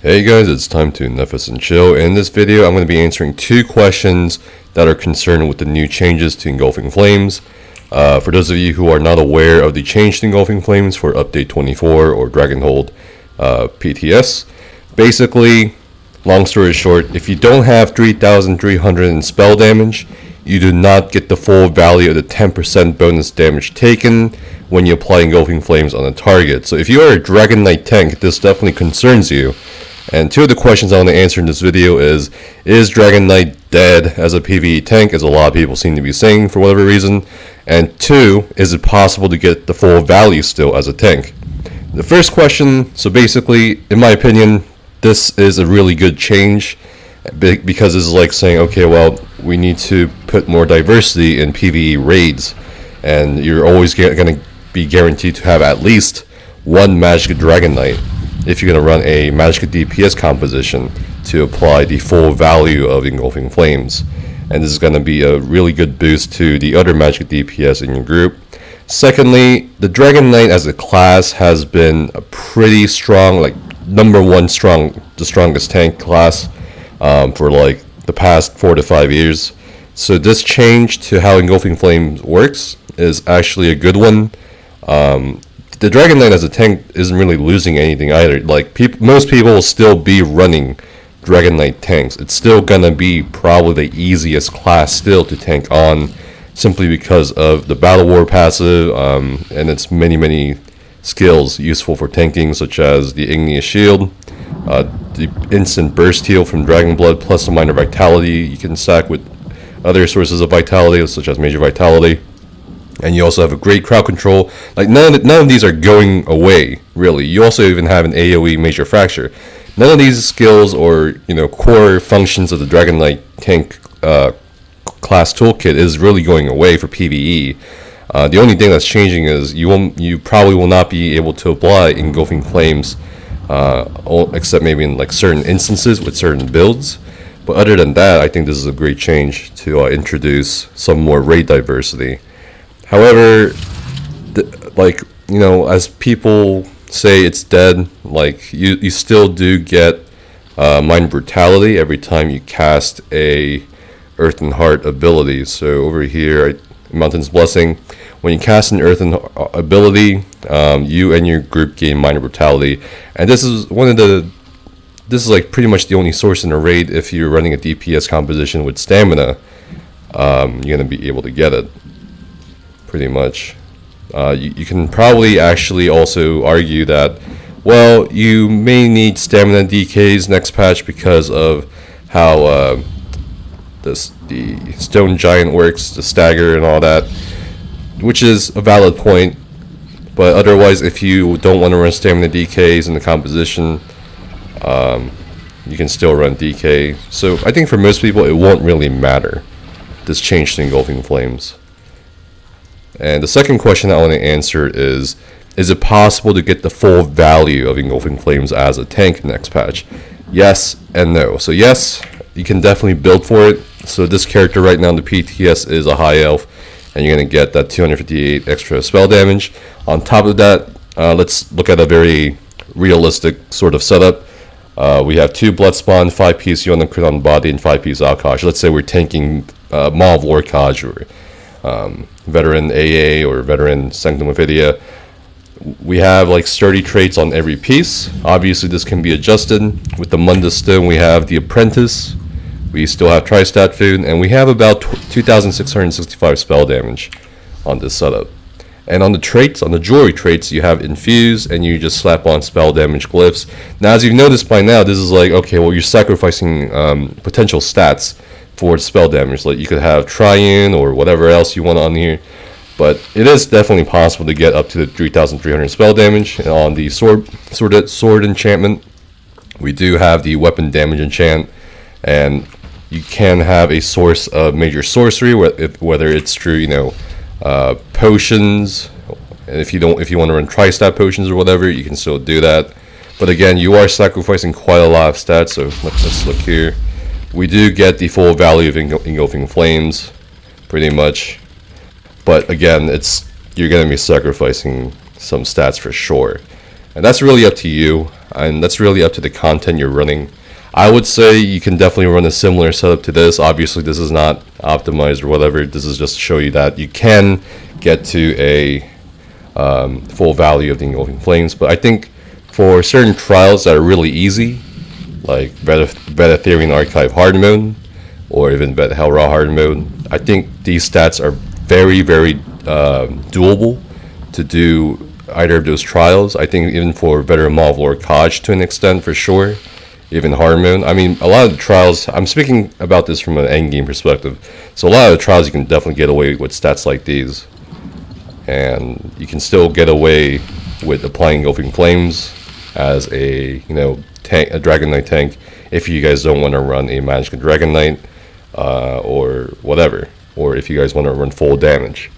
Hey guys, it's time to Nefus and Chill. In this video, I'm going to be answering two questions that are concerned with the new changes to Engulfing Flames. For those of you who are not aware of the change to Engulfing Flames for Update 24 or Dragonhold PTS, basically, long story short, if you don't have 3,300 in spell damage, you do not get the full value of the 10% bonus damage taken when you apply Engulfing Flames on a target. So if you are a Dragon Knight tank, this definitely concerns you. And two of the questions I want to answer in this video is Dragon Knight dead as a PvE tank, as a lot of people seem to be saying for whatever reason? And two, is it possible to get the full value still as a tank? The first question, so basically, in my opinion, this is a really good change, because it's like saying, okay, well, we need to put more diversity in PvE raids, and you're always going to be guaranteed to have at least one Magicka Dragon Knight if you're going to run a Magicka DPS composition to apply the full value of Engulfing Flames. And this is going to be a really good boost to the other Magicka DPS in your group. Secondly, the Dragon Knight as a class has been a pretty strong, like #1 the strongest tank class for like the past 4 to 5 years. So this change to how Engulfing Flames works is actually a good one. The Dragon Knight as a tank isn't really losing anything either. Like most people will still be running Dragon Knight tanks. It's still gonna be probably the easiest class still to tank on, simply because of the Battle War passive and its many skills useful for tanking, such as the Igneous Shield, the instant burst heal from Dragon Blood, plus a minor vitality you can stack with other sources of vitality, such as major vitality. And you also have a great crowd control. Like none of these are going away, really. You also even have an AoE major fracture. None of these skills or core functions of the Dragon Knight tank class toolkit is really going away for PvE. The only thing that's changing is you probably will not be able to apply Engulfing Flames, except maybe in like certain instances with certain builds. But other than that, I think this is a great change to introduce some more raid diversity. However, as people say it's dead, like you still do get Mind Brutality every time you cast a Earthen Heart ability. So over here, Mountain's Blessing, when you cast an Earthen ability, you and your group gain Mind Brutality, and this is like pretty much the only source in a raid. If you're running a DPS composition with stamina, you're gonna be able to get it. Pretty much. You can probably actually also argue that, well, you may need stamina DKs next patch because of how the Stone Giant works, the stagger and all that, which is a valid point. But otherwise, if you don't want to run stamina DKs in the composition, you can still run DK. So I think for most people it won't really matter, this change to Engulfing Flames. And the second question I want to answer is it possible to get the full value of Engulfing Flames as a tank next patch? Yes and no. So yes, you can definitely build for it. So this character right now in the PTS is a high elf, and you're going to get that 258 extra spell damage. On top of that, let's look at a very realistic sort of setup. We have 2 Blood Spawn, 5-piece Yona Crit on Body, and 5-piece Alkaj. Let's say we're tanking Maw of Lorkaj or Veteran AA or Veteran Sanctum of Idia. We have like sturdy traits on every piece. Obviously this can be adjusted. With the Mundus Stone we have the Apprentice, we still have Tri-Stat Food, and we have about 2,665 spell damage on this setup. And on the traits, on the jewelry traits, you have Infuse, and you just slap on spell damage glyphs. Now as you've noticed by now, this is like, okay, well, you're sacrificing potential stats for spell damage. Like you could have Triune or whatever else you want on here, but it is definitely possible to get up to the 3,300 spell damage. And on the sword enchantment, we do have the weapon damage enchant, and you can have a source of major sorcery, whether it's through potions, and if you want to run tri-stat potions or whatever, you can still do that. But again, you are sacrificing quite a lot of stats. So let's look here. We do get the full value of Engulfing Flames, pretty much. But again, you're going to be sacrificing some stats for sure. And that's really up to you, and that's really up to the content you're running. I would say you can definitely run a similar setup to this. Obviously, this is not optimized or whatever. This is just to show you that you can get to a full value of the Engulfing Flames. But I think for certain trials that are really easy, like Beta Theory Archive hard mode, or even Beta Hell Raw hard mode, I think these stats are very, very doable to do either of those trials. I think even for Better Maw of Lord Kaj to an extent, for sure, even hard mode. I mean, a lot of the trials, I'm speaking about this from an endgame perspective, so a lot of the trials you can definitely get away with stats like these, and you can still get away with applying Engulfing Flames as a tank, a Dragon Knight tank, if you guys don't want to run a Magic Dragon Knight or whatever, or if you guys want to run full damage.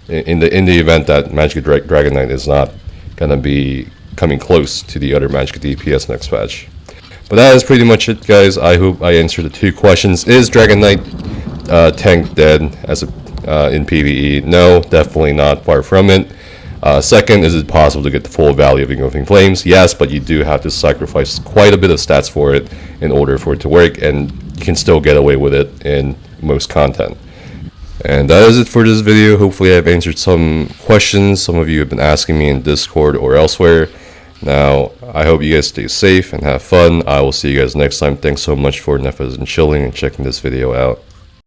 In the event that Magic Dragon Knight is not gonna be coming close to the other Magic DPS next patch. But that is pretty much it, guys. I hope I answered the two questions. Is Dragon Knight tank dead as in PvE? No, definitely not. Far from it. Second, is it possible to get the full value of Engulfing Flames? Yes, but you do have to sacrifice quite a bit of stats for it in order for it to work, and you can still get away with it in most content. And that is it for this video. Hopefully I've answered some questions some of you have been asking me in Discord or elsewhere. Now, I hope you guys stay safe and have fun. I will see you guys next time. Thanks so much for Nefes and chilling and checking this video out.